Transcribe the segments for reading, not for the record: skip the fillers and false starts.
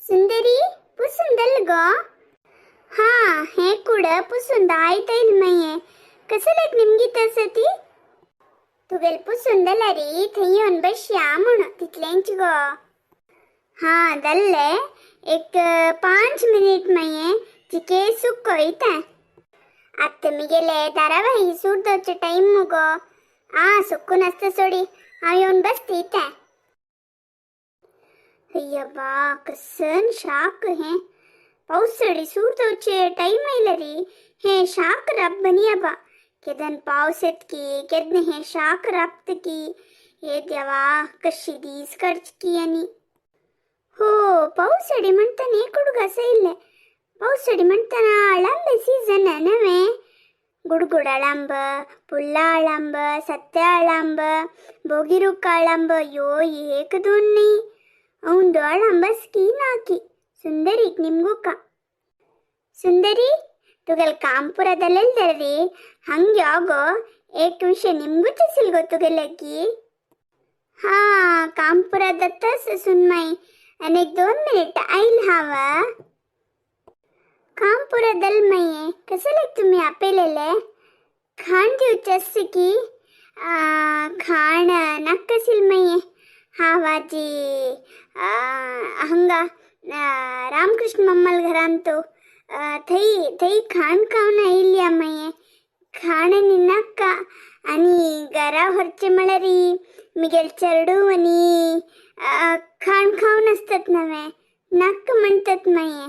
सुंदरी पुसून गो. हा हे कुड पुसून आयता इल मये कसलेक निमगी तसती तुगेल पुसून दला री थई येऊन बसया म्हणून तितलेंच गो. हा दल्ले एक 5 मिनिट मये चिके सुक्को इता आता मी गेले धारावाही सूरदोचे टाइम मुगो सुक्कून असतं सोडी हांव येऊन बसते इता. अय्यबा कसन शाक हे पावसाळी सूरदोचे टाइम आयला री हे शाक रब बनियाबा केदन पावस की केदन हे शाक रबत की हे देवा कशी दीस खर्च की आणि हो पावसाळी म्हणताना कुडगा सैले पावसाळी म्हणताना अळंब सीझन नवे गुडगुड अळंब पुल्ला अळंब सत्य अळंब बोगिरुक अळंब यो एक दोन नहीं अवंदु अळंब स्कीन हाकि सुंदरी निम्गुका सुंदरी तुगल कांपुरदल्लि हंगे ಆಗೋ एक विषय निम्गु चसिल ಗೊತ್ತುಗಲಕ್ಕಿ. हा कांपुरदत्तस सुनमई अनेक 2 मिनिट आईल हवा कांपुरदल मये कसले तुम्ही अपेलेले खाण देऊ चस की खाण नक्कसिल मये हावाजी हंगा रामकृष्ण मम्मल घरांतो थई थई खाण खावना इल्या मये खाण निनक्क आणि घरा हरचे मळरी मिगेल चरडू आणि खाण खाऊन असतात नव्हे नक्क म्हणतात मये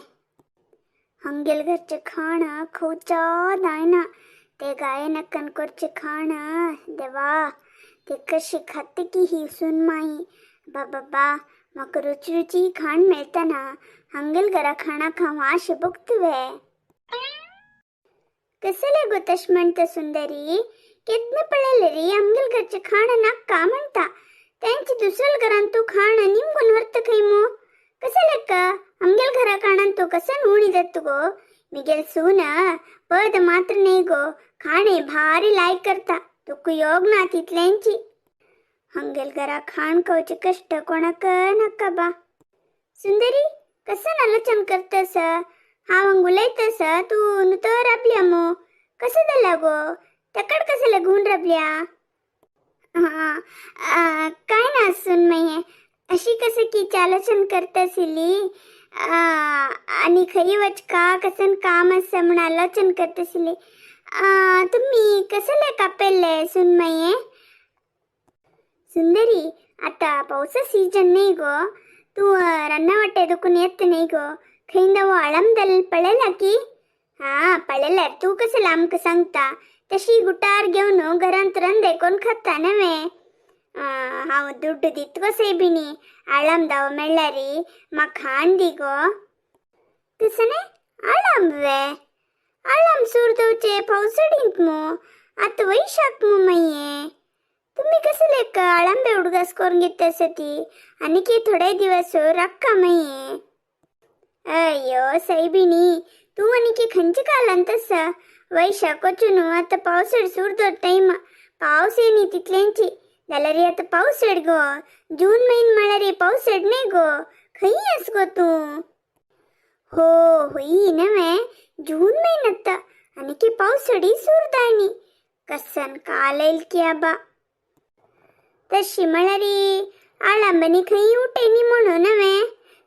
हंगेल घरचे खाण खवचा दायना ते गाय नक्कन करचे खाण देवा ते कशी खाते की ही सुन माई बाबा मक रुचि रुचि खाण मिळताना हंगेल घरा खाणा खावा आशे बघतवे कसले गोतश म्हणते सुंदरी कितने पळले री हंगेल घरचे खाण नक्का म्हणता त्यांची दुसऱ्या घरान तू खाण निमगुन वर्त खैमो कसले का हंगेल घरा खाणन तू कसन उणीदत गो मिगेल सून पद मात्र नाही गो खाणे भारी लायक करता तुक योग ना तितल्यांची हंगेल घरा खाण खावचे कष्ट कोणाक नका बा. सुंदरी कसन आलोचन करतस हांव उलयतस तू नुतर राबल्या मो कसं दल्ला गो तकड कसले गुण राबल्या. काय ना सुन मये अशी कसं की चालोचन करतसिली आणि खरी वचका कसन काम असं म्हणून आलोचन करतसिली तुम्ही कसले कापेले सुन मये. सुंदरी आता पावसा सीजन नाही गो तू रन्ना वाटे दुखून येत नाही गो खैंदव अळमदल पळेला की हा पळेला तू कसं आमक सांगता तशी गुटार घेऊन घरांत रंदे कोण खाता नवे हांव दुड्ಡು दित्गो सेबिनी अळमदाव मेळ्ळारी म्हाका खाण दी गो. कसने अळम वे अळम सूरदवचे पावसाळींत मो आता वैशाख मो मये तुम्ही कसले अळंबे उडगास करून घेतसती आणि की थोडे दिवस रक्का मये. अय्यो सैबिनी तू आणि की खंच कालन तस वैशाखोचुनु आता पावसाळ सूरदो टाइम पावस येनी तितल्यांची जाल्यार आता पावसाळ गो जून महिन म्हळ्यार पावसाळ नाही गो खंय आस गो तू. हो होई नवे जून महिन्यात आणि की पावसाळी सूरदाणी कसन कालेल की आबा तशी म्हळ्यारी आळंबनी खंय उठेनी म्हणून नवे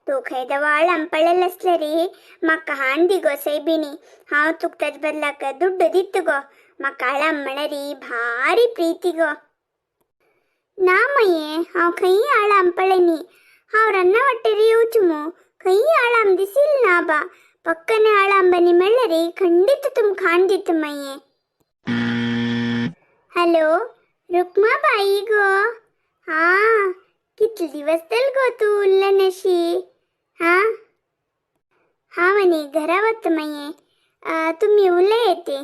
तू खंय दवा आळंब पळेल असले री म्हाका हाण दी गो सैबिनी हांव तुक ताज बदलाक दुड्ಡು दित गो म्हाका आळंब म्हळ्यारी भारी प्रीती गो. ना मये हांव खंय आळंब पळेनी हांव रन्ना वाटेरी येवच मो खंय आळंब दिसिल ना बा पक्कने आळंबनी मेळ्ळरी खंडित तुम खाण दित मये. हॅलो रुक्मा बाई गो हा कितले दिवस दल गो तू उरल्यानशी हा म्हणे घरावत मये तुम्ही उरले येते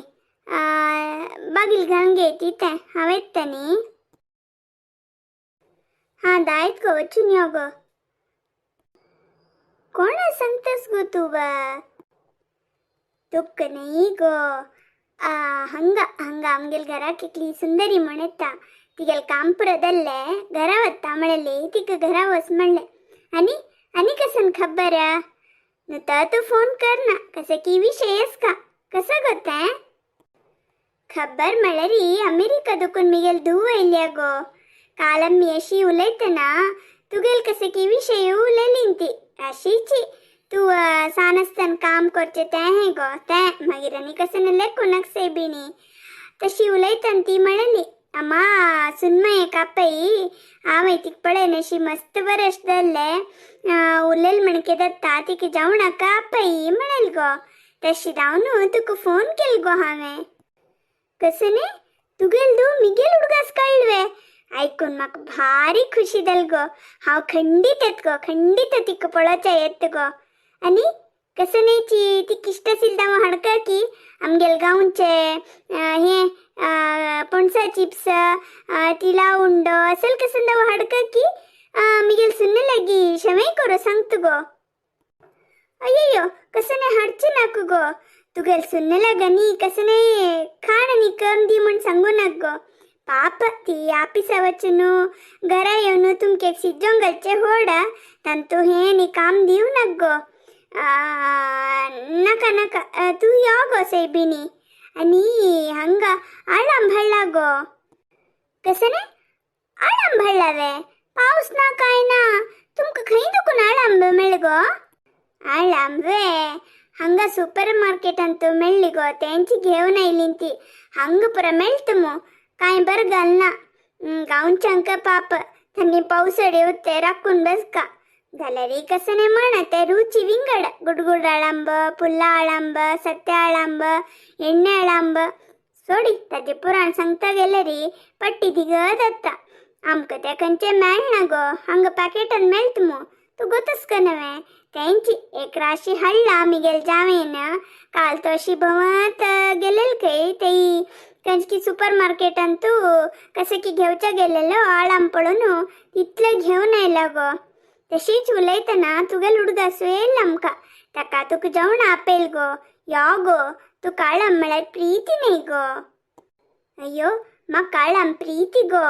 बागील घालून घेते ते हांव येतानी हा दायत गो वचून यो गो. कोणा सांगतस गो तू बा तुक नाही गो हंगा हंगा आमगेल घरा कितली सुंदरी म्हणता तिगेल कांपुरदल्ले घरावत तांबळले तिक घरावस म्हणले आणि कसन खबर न तर तू फोन कर ना, कसं की विषयच का कसं गोताय खबर मळरी अमेरिका दुकून मिगेल धू वयल्या गो कालम मी अशी उलयतना तुगेल कसे की विषय उलयलीन ती अशीची तू सानस्तन काम करचे ते हे गो ते मागीर आनी कसे लेखूनक सेबिनी तशी उलयतन ती म्हणली अम्मा सुनमय कापई हांव तीक पळय अशी मस्त बरेश धरले उलयल म्हणके दत्ता तिक जाऊ नाका आपई म्हणेल गो तशी जावन तुका फोन केल गो हांवें कसने तुगेल दू मिगेल हुडगास कळवे ऐकून म्हाका भारी खुशी जाल गो हांव खंडीत येत गो खंडीत तिका पळोवचे येत गो आनी कसनेची ती किश्ट आशिल्ली दाव हाडका की आमगेल गांवचे हे पणसा चिप्स तिला उंडो असेल कसन दाव हाडका की मिगेल सुन्ने लागी शमें करो सांगत गो अय्यो कसने हाडचे नाकू गो तुगेल सुन्ने लागनी कसने खाण नी कम दी म्हण सांगू नाक गो पाप ती आपिसा वचनु घरा येवन तुमके सिज्जोंगलचे होड तंतु हे नी काम दिव नाक गो नका नका तू यो गो सेबिनी आणि हंग आळम भळला गो कसने आळम भळलावे पाऊस ना काय ना तुमका खंय दुकून आळंब मेळ गो आळंबे हंग सूपर मार्केट अंतू मेळ्ळी गो तेंची घेवन आयलीन ती हंग पुरा मेळतमो काय बरगल ना गांवच्यांक पाप थंडी पावसड येवते राखून बसका जाल्यार कसने म्हणते रुची विंगड गुडगुड आळंब पुल्ला आळंब सत्य आळंब एಣ್ಣೆ आळंब सोडी ताजे पुराण सांगता गेले री पट्टी दिगत आता आमक ते खंयचे मेळना गो हंग पॅकेटन मेळतमो तू गोतस का नवे तेंची एक राशी हाडला मिगेल जावेन काल तो अशी भोवात गेलेल खंय तेई कंचकी सुपर मार्केटान तू कसे की घेवचा गेलेलो आळाम पळून तितले घेवन आयला गो तशीच उलयतना तुगेल उडगासू येयला आमका ताका तुका जेवण आपेल गो यो गो तू काळाम म्हळ्यार प्रीती न्ही गो अय्यो म्हाका काळाम प्रीती गो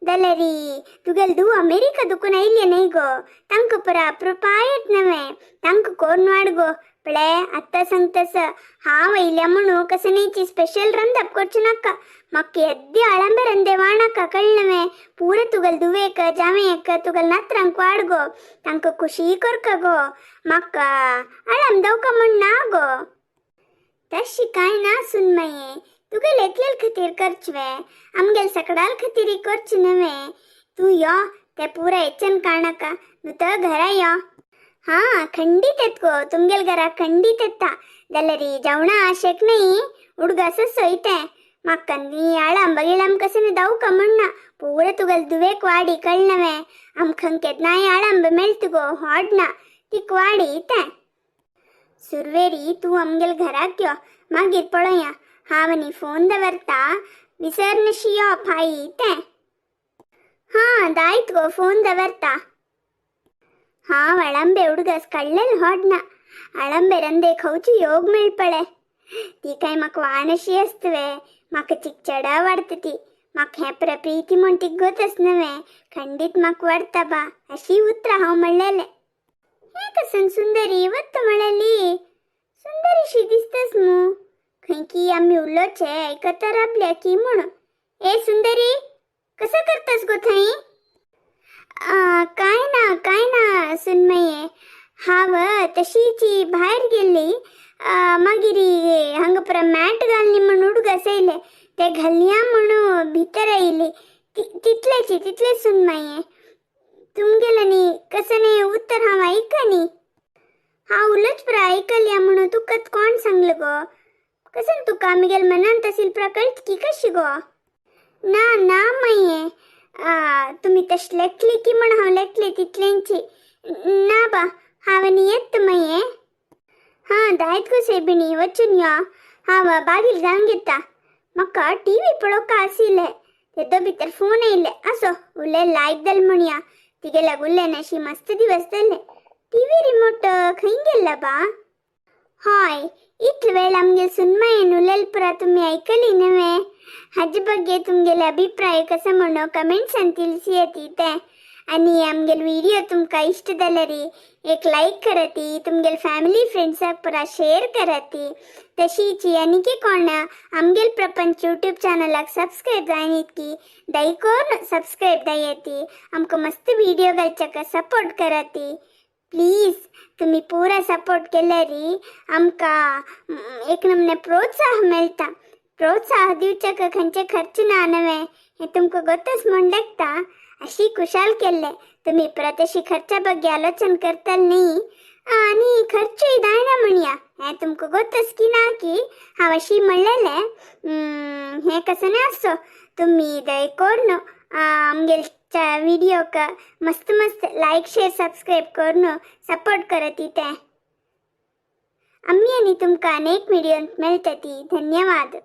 जाल्यारी तुगेल दू अमेरिका दुकून आयले न्ही गो तांकां पुरा अप्रुपायत नवे तांकां कोण वाड गो पळे आत्ता सांगतस हांव येयल्या म्हणू कसनेची स्पेशल रंदप करचे नाका म्हाका येद्दी आळंबे रंदे वाणाका कळनवे पूरे तुगेल दुवेक जावेक तुगेल नात्रांक वाड गो तांकां खुशी करका गो म्हाका आळम दवका म्हण ना गो तशी काय ना सुनमये तुगेल एकलेल खातीर करचवे आमगेल सकडाल खातीर करचे नवे तू यो ते पुरा येचन काणका नु तर घरा यो हाँ खंडीत येत गो तुमगेल घरा खंडीत येता जाल्यार जेवणा आशेक न्ही उडगासच सोयते म्हाका नी आळंब गिळंब कसे दावका म्हणना पुरे तुगेल दुवेक वाडी कळनवे आमकां केन्नाय आळंब मेळत गो होडना तीक वाडी ते सुरवेरी तू आमगेल घराक यो मागीर पळोवया हांव नी फोन दवरता विसर नशी यो फाई ते हाँ दायत गो फोन दवरता हांव आळंबे उडगास काडलेल होडना आळंबे रंदे खावची योग मेळ पळे ती काय म्हाका वानशी आसतवे म्हाका चिकचडा वाडता ती म्हाका हें प्रीती म्हण ती गोतच नवे खंडीत म्हाका वाडटा बा अशी उतरां हांव म्हणलेलें हे कसन सुंदरी वत्त म्हणली सुंदरीशी दिसतस मू खंय की आमी उलोवचे आयकता राबल्या की म्हण ए सुंदरी कसं करतस गो थंय काय ना सुनमये हांव तशीची भायर गेल्ली मागीर हांगा पुरा मॅट घालनी म्हण उडगास येयले ते घालया म्हणून भितर आयली तितले सुनमये तुमगेल न्ही कसने उत्तर हांव आयकनी हांव उलोच पुरा आयकल्या म्हणून तुका कोण सांगलो गो कसन तुका आमगेल मनान तशील प्रकल्प की कशी गो ना मये तुम्ही तश लेखली की म्हण हांव लेखले तितल्यांची ना बा हांव न्ही येत मये हाँ दायत गो सेबिणी वचून यो हांव बागीर जावन घेता म्हाका टीव्ही पळोवका आशिल्ले तेदो भितर फोन येयले आसो उलय लायक जाल म्हणया तिगे लागून उलयनाशी मस्त दिवस जाले टीव्ही रिमोट खंय गेल्ला बा हय इतले वेळ आमगे सुनमयेन उलयल पुरा तुमी आयकली नवे हाजे ಬಗ್ಗೆ तुमगेले अभिप्राय कसो म्हणो कमेंट्सान ತಿಳಿಸಿ ते आणि आमगेल व्हिडिओ तुमका इष्ट जाल्यार एक लाईक करती, तुमगेल फॅमिली फ्रेंड्साक पुरा शेअर करती. तशीच आनीक कोण आमगेल प्रपंच यूट्यूब चॅनलाक सबस्क्राईब जायनीत की दयकोन सबस्क्राईब दायती. आमकां मस्त व्हिडिओ घालच्याक सपोर्ट करती. प्लीज तुम्ही पुरा सपोर्ट केल्यार आमकां एक नमने प्रोत्साह मेळटा. प्रोत्साह दिवच्याक खंयचे खर्च ना नवे हे तुमकां गोतच म्हण लागता. अशी खुशाल केले तुम्ही प्रत्येक खर्चा ಬಗ್ಗೆ आलोचन करताल न्ही आणि खर्च जायना म्हणया हे तुमकां गोतच की ना की हांव अशी म्हणलेले. हे कसं नाही असो तुम्ही दयकोन आमगेलच्या व्हिडिओक मस्त मस्त लाईक शेअर सबस्क्राईब करून सपोर्ट करत ते. आम्ही आणि तुमका अनेक व्हिडिओ मेळटती. धन्यवाद.